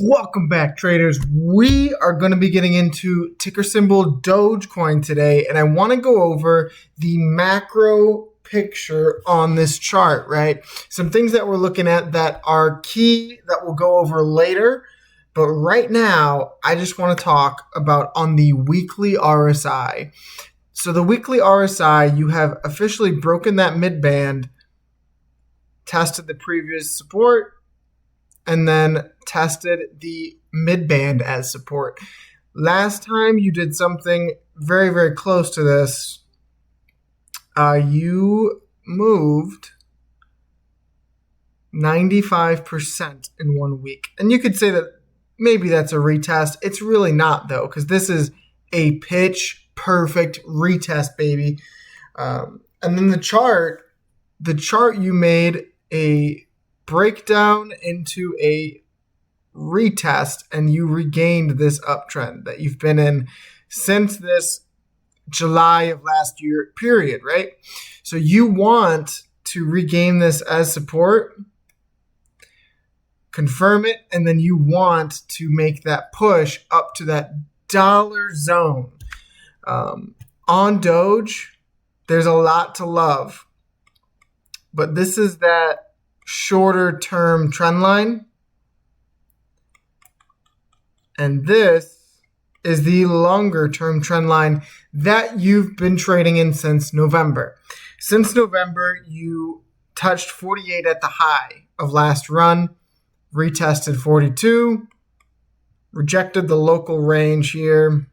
Welcome back, traders. We are going to be getting into ticker symbol Dogecoin today, and I want to go over the macro picture on this chart, right? Some things that we're looking at that are key that we'll go over later, but right now, I just want to talk about on the weekly RSI. So the weekly RSI, you have officially broken that mid-band, tested the previous support, and then tested the mid-band as support. Last time you did something very, very close to this, you moved 95% in 1 week. And you could say that maybe that's a retest. It's really not, though, because this is a pitch perfect retest, baby. And then the chart you made a breakdown into a retest, and you regained this uptrend that you've been in since this July of last year period, right? So you want to regain this as support, confirm it, and then you want to make that push up to that dollar zone. On Doge, there's a lot to love, but this is that shorter term trend line, and this is the longer term trend line that you've been trading in since November. Since November, you touched 48 at the high of last run, retested 42, rejected the local range here,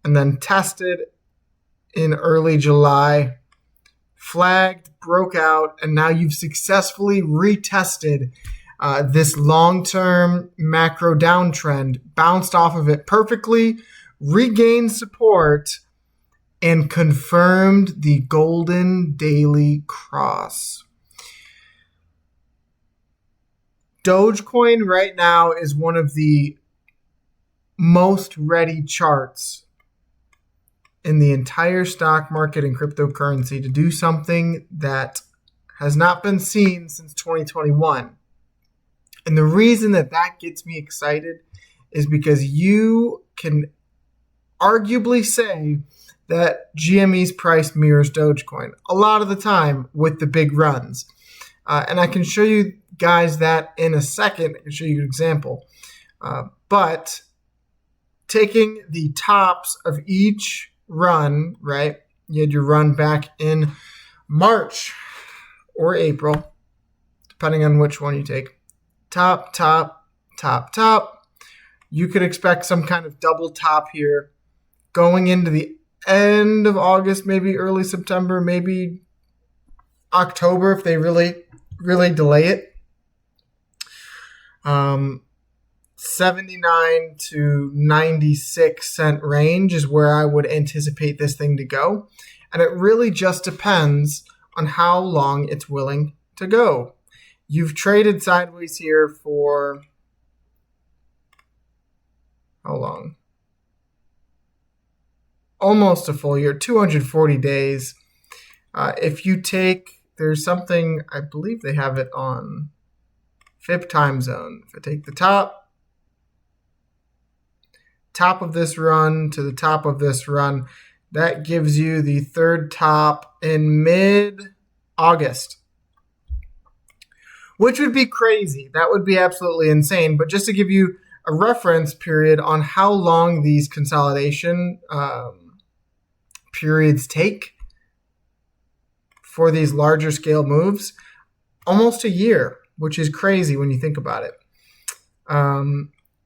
and then tested in early July, flagged, broke out, and now you've successfully retested this long-term macro downtrend, bounced off of it perfectly, regained support, and confirmed the golden daily cross. Dogecoin right now is one of the most ready charts in the entire stock market and cryptocurrency to do something that has not been seen since 2021. And the reason that gets me excited is because you can arguably say that GME's price mirrors Dogecoin a lot of the time with the big runs. And I can show you guys that in a second. I can show you an example. But taking the tops of each run, right? You had your run back in March or April, depending on which one you take. Top, top, top, top. You could expect some kind of double top here going into the end of August, maybe early September, maybe October if they really, really delay it. 79 to 96 cent range is where I would anticipate this thing to go. And it really just depends on how long it's willing to go. You've traded sideways here for how long? Almost a full year, 240 days. If you take, there's something, I believe they have it on Fib time zone. If I take the top of this run to the top of this run, that gives you the third top in mid-August, which would be crazy. That would be absolutely insane. But just to give you a reference period on how long these consolidation periods take for these larger scale moves, almost a year, which is crazy when you think about it.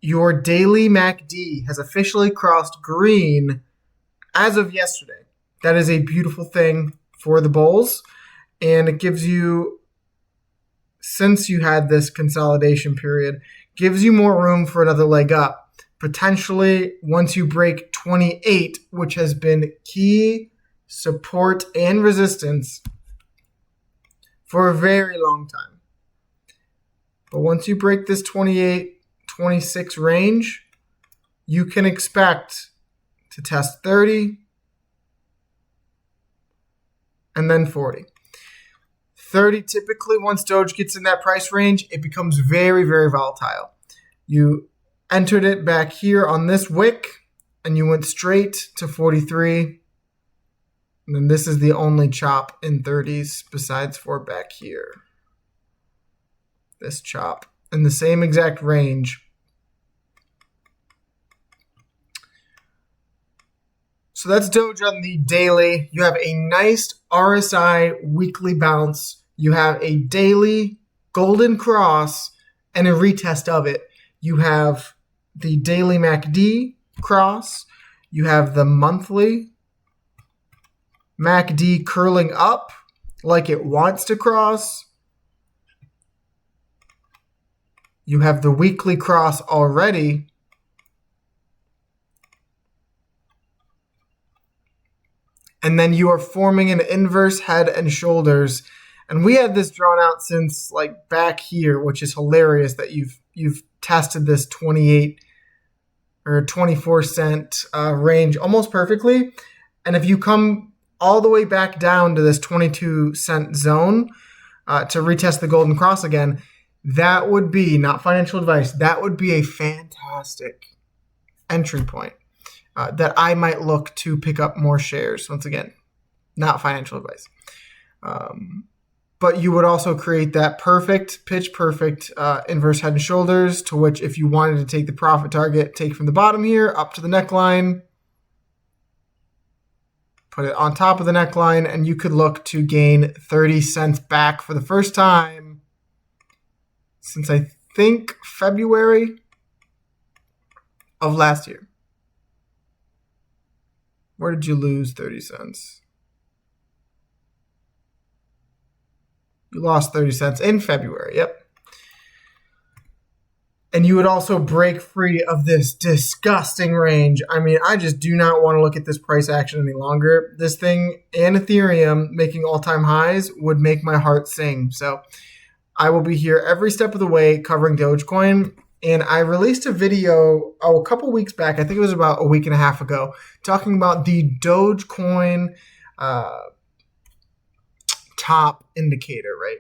Your daily MACD has officially crossed green as of yesterday. That is a beautiful thing for the bulls, and it gives you, since you had this consolidation period, gives you more room for another leg up. Potentially, once you break 28, which has been key support and resistance for a very long time. But once you break this 28, 26 range, you can expect to test 30 and then 40. 30 typically, once Doge gets in that price range, it becomes very, very volatile. You entered it back here on this wick, and you went straight to 43. And then this is the only chop in 30s besides for back here. This chop in the same exact range. So that's Doge on the daily. You have a nice RSI weekly bounce. You have a daily golden cross and a retest of it. You have the daily MACD cross. You have the monthly MACD curling up like it wants to cross. You have the weekly cross already. And then you are forming an inverse head and shoulders. And we had this drawn out since like back here, which is hilarious that you've tested this 28 or 24 cent range almost perfectly. And if you come all the way back down to this 22 cent zone to retest the golden cross again, that would be, not financial advice, that would be a fantastic entry point that I might look to pick up more shares. Once again, not financial advice. But you would also create that perfect, pitch perfect inverse head and shoulders, to which if you wanted to take the profit target, take from the bottom here up to the neckline, put it on top of the neckline, and you could look to gain 30 cents back for the first time since I think February of last year. Where did you lose 30 cents? You lost 30 cents in February, yep. And you would also break free of this disgusting range. I mean, I just do not want to look at this price action any longer. This thing and Ethereum making all-time highs would make my heart sing. So I will be here every step of the way covering Dogecoin. And I released a video a couple weeks back, I think it was about a week and a half ago, talking about the Dogecoin top indicator, right?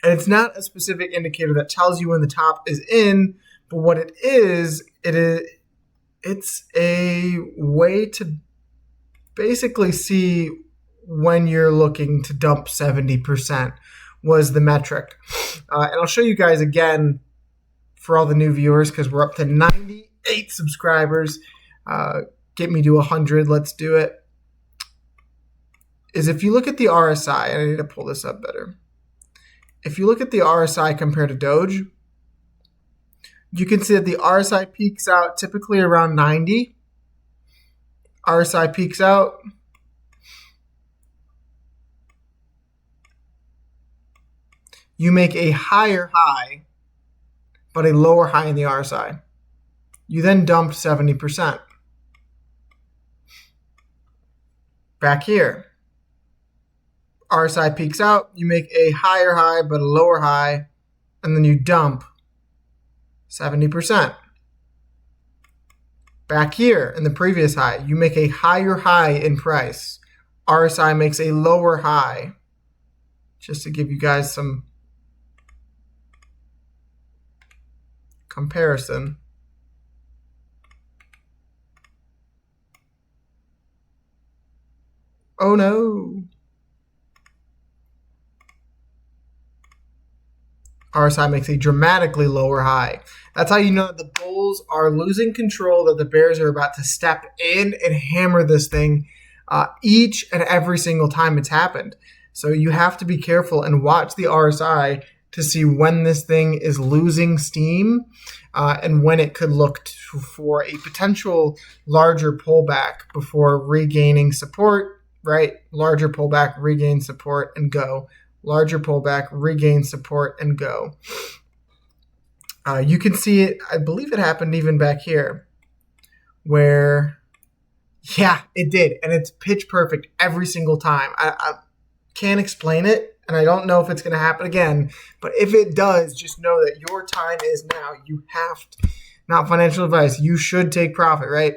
And it's not a specific indicator that tells you when the top is in, but what it's a way to basically see when you're looking to dump 70% was the metric. And I'll show you guys again for all the new viewers, because we're up to 98 subscribers. Get me to 100. Let's do it. Is if you look at the RSI, and I need to pull this up better. If you look at the RSI compared to Doge, you can see that the RSI peaks out typically around 90. RSI peaks out. You make a higher high, but a lower high in the RSI. You then dumped 70%. Back here, RSI peaks out, you make a higher high but a lower high, and then you dump 70%. Back here in the previous high, you make a higher high in price. RSI makes a lower high. Just to give you guys some comparison. Oh no. RSI makes a dramatically lower high. That's how you know that the bulls are losing control, that the bears are about to step in and hammer this thing each and every single time it's happened. So you have to be careful and watch the RSI to see when this thing is losing steam and when it could look for a potential larger pullback before regaining support, right? Larger pullback, regain support, and go. Larger pullback, regain support, and go. You can see it, I believe it happened even back here, where, yeah, it did. And it's pitch perfect every single time. I can't explain it, and I don't know if it's going to happen again. But if it does, just know that your time is now. You have to, not financial advice, you should take profit, right?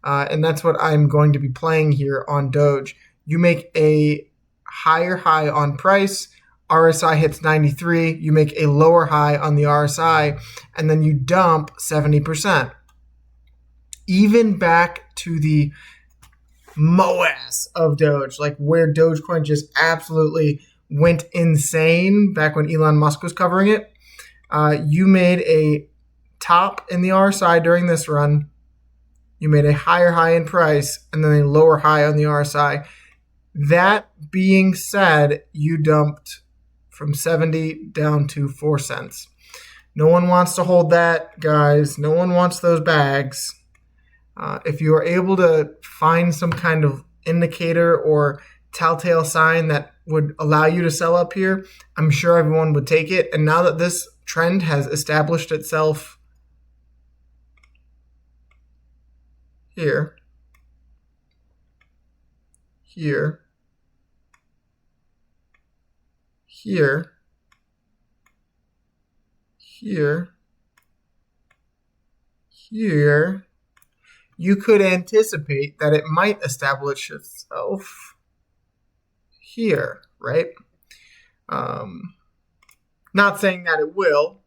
And that's what I'm going to be playing here on Doge. You make a higher high on price. RSI hits 93, you make a lower high on the RSI, and then you dump 70%. Even back to the MOAS of Doge, like where Dogecoin just absolutely went insane back when Elon Musk was covering it. You made a top in the RSI during this run. You made a higher high in price and then a lower high on the RSI. That being said, you dumped from 70 down to 4 cents. No one wants to hold that, guys. No one wants those bags. If you are able to find some kind of indicator or telltale sign that would allow you to sell up here, I'm sure everyone would take it. And now that this trend has established itself here, here, here, here, here, you could anticipate that it might establish itself here, right? Not saying that it will,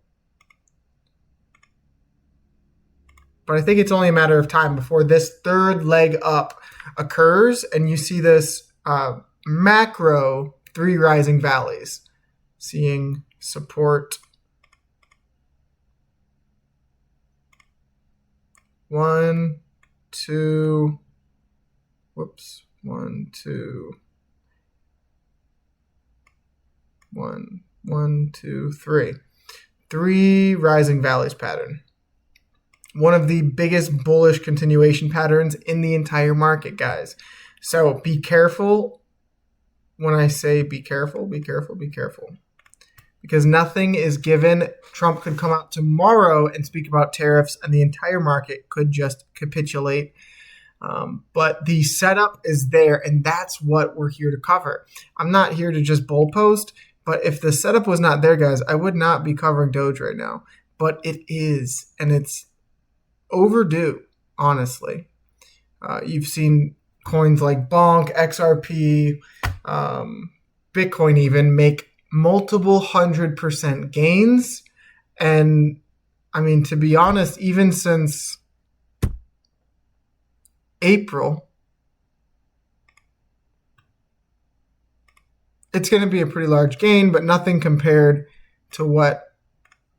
but I think it's only a matter of time before this third leg up occurs and you see this macro 3 rising valleys, seeing support 1, 2, whoops, 1, 2, 1, 1, 2, 3. 3 rising valleys pattern. One of the biggest bullish continuation patterns in the entire market, guys. So be careful when I say be careful, be careful, be careful. Because nothing is given. Trump could come out tomorrow and speak about tariffs and the entire market could just capitulate. But the setup is there and that's what we're here to cover. I'm not here to just bull post, but if the setup was not there, guys, I would not be covering Doge right now. But it is, and it's overdue, honestly. You've seen coins like Bonk, XRP, Bitcoin even make multiple 100% gains. And I mean, to be honest, even since April, it's going to be a pretty large gain, but nothing compared to what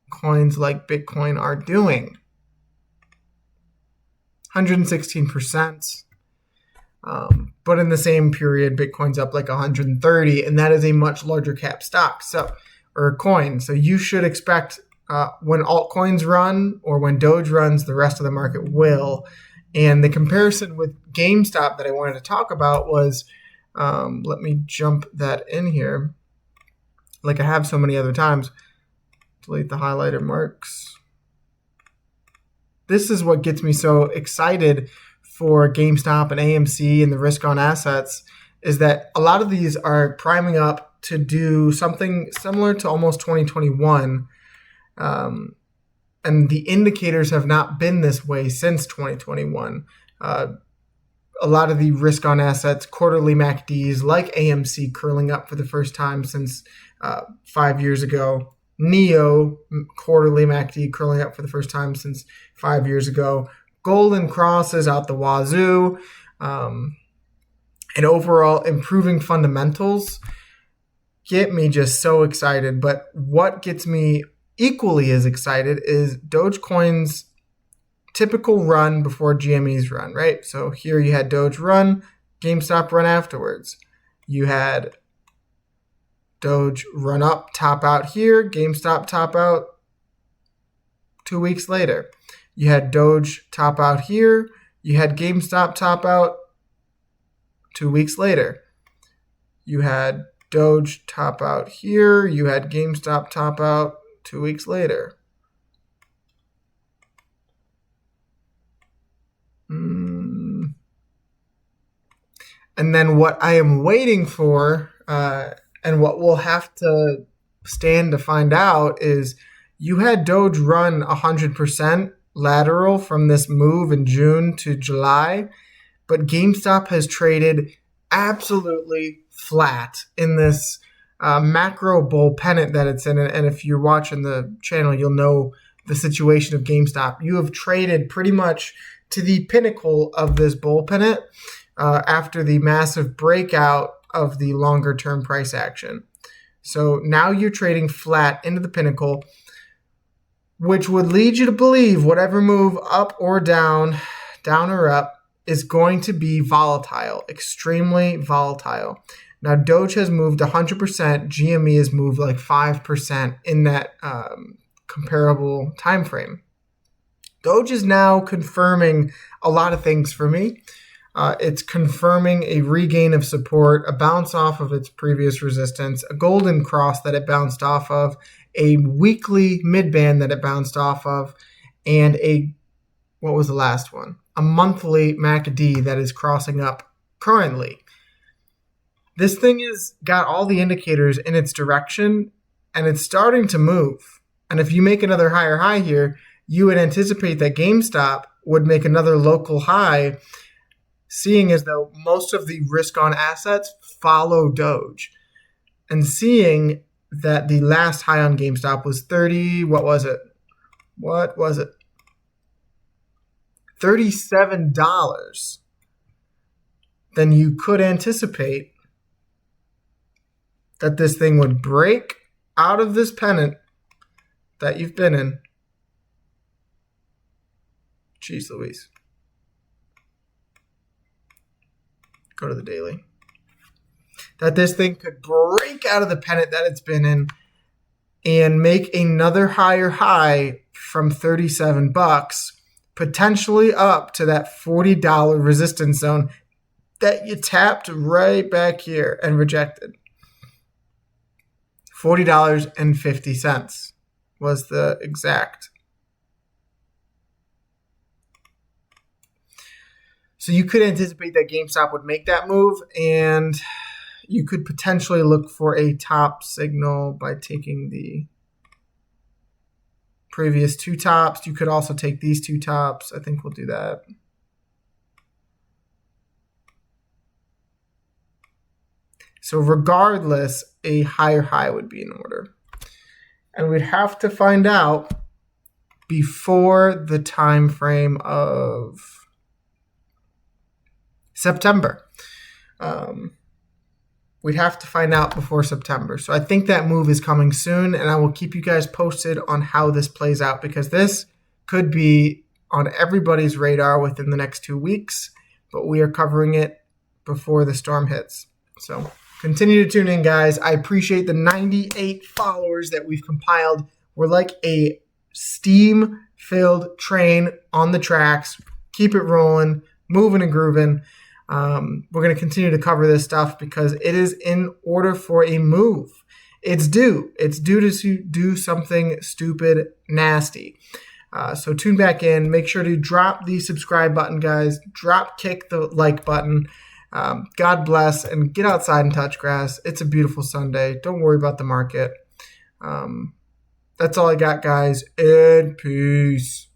coins like Bitcoin are doing. 116%. But in the same period, Bitcoin's up like 130, and that is a much larger cap stock, or coin. So you should expect when altcoins run or when Doge runs, the rest of the market will. And the comparison with GameStop that I wanted to talk about was, let me jump that in here, like I have so many other times. Delete the highlighted marks. This is what gets me so excited for GameStop and AMC and the risk on assets, is that a lot of these are priming up to do something similar to almost 2021. And the indicators have not been this way since 2021. A lot of the risk on assets, quarterly MACDs like AMC curling up for the first time since 5 years ago. NEO, quarterly MACD curling up for the first time since 5 years ago. Golden crosses out the wazoo. And overall improving fundamentals get me just so excited. But what gets me equally as excited is Dogecoin's typical run before GME's run, right? So here you had Doge run, GameStop run afterwards. You had Doge run up, top out here, GameStop top out 2 weeks later. You had Doge top out here, you had GameStop top out 2 weeks later. You had Doge top out here, you had GameStop top out 2 weeks later. And then what I am waiting for, and what we'll have to stand to find out, is you had Doge run 100% lateral from this move in June to July, but GameStop has traded absolutely flat in this macro bull pennant that it's in. And if you're watching the channel, you'll know the situation of GameStop. You have traded pretty much to the pinnacle of this bull pennant after the massive breakout of the longer term price action. So now you're trading flat into the pinnacle, which would lead you to believe whatever move up or down or up, is going to be volatile, extremely volatile. Now, Doge has moved 100%. GME has moved like 5% in that comparable time frame. Doge is now confirming a lot of things for me. It's confirming a regain of support, a bounce off of its previous resistance, a golden cross that it bounced off of, a weekly midband that it bounced off of, and what was the last one? A monthly MACD that is crossing up currently. This thing has got all the indicators in its direction, and it's starting to move. And if you make another higher high here, you would anticipate that GameStop would make another local high, seeing as though most of the risk-on assets follow Doge. And seeing that the last high on GameStop was $37, then you could anticipate that this thing would break out of this pennant that you've been in. Jeez Louise. Go to the daily. That this thing could break out of the pennant that it's been in and make another higher high from $37, potentially up to that $40 resistance zone that you tapped right back here and rejected. $40.50 was the exact. So you could anticipate that GameStop would make that move, and you could potentially look for a top signal by taking the previous two tops. You could also take these two tops. I think we'll do that. So regardless, a higher high would be in order. And we'd have to find out before the time frame of September. We'd have to find out before September. So I think that move is coming soon, and I will keep you guys posted on how this plays out, because this could be on everybody's radar within the next 2 weeks, but we are covering it before the storm hits. So continue to tune in, guys. I appreciate the 98 followers that we've compiled. We're like a steam-filled train on the tracks. Keep it rolling, moving and grooving. We're going to continue to cover this stuff because it is in order for a move. It's due. It's due to do something stupid, nasty. So tune back in. Make sure to drop the subscribe button, guys. Kick the like button. God bless, and get outside and touch grass. It's a beautiful Sunday. Don't worry about the market. That's all I got, guys. And peace.